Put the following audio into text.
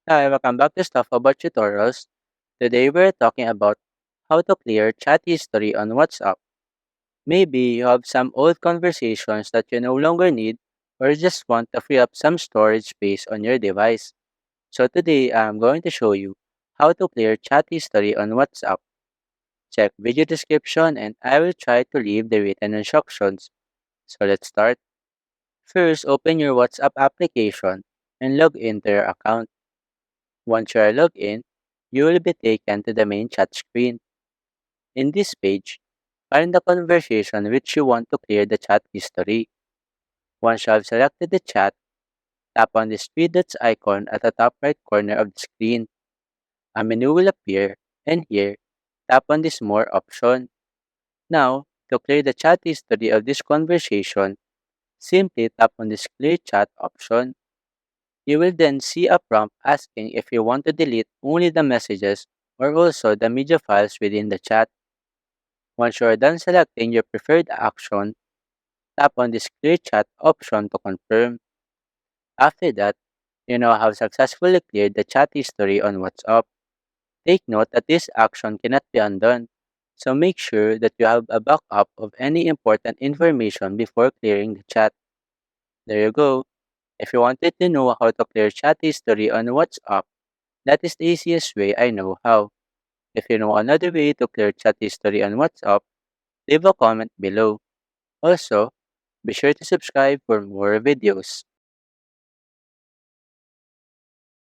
Hi, welcome back to Stuff About Tutorials. Today we're talking about how to clear chat history on WhatsApp. Maybe you have some old conversations that you no longer need or just want to free up some storage space on your device. So today I'm going to show you how to clear chat history on WhatsApp. Check video description and I will try to leave the written instructions. So let's start. First, open your WhatsApp application and log into your account. Once you are logged in, you will be taken to the main chat screen. In this page, find the conversation which you want to clear the chat history. Once you have selected the chat, tap on the three dots icon at the top right corner of the screen. A menu will appear, and here, tap on this More option. Now, to clear the chat history of this conversation, simply tap on this Clear Chat option. You will then see a prompt asking if you want to delete only the messages or also the media files within the chat. Once you are done selecting your preferred action, tap on this Clear Chat option to confirm. After that, you now have successfully cleared the chat history on WhatsApp. Take note that this action cannot be undone, so make sure that you have a backup of any important information before clearing the chat. There you go. If you wanted to know how to clear chat history on WhatsApp, that is the easiest way I know how. If you know another way to clear chat history on WhatsApp, leave a comment below. Also, be sure to subscribe for more videos.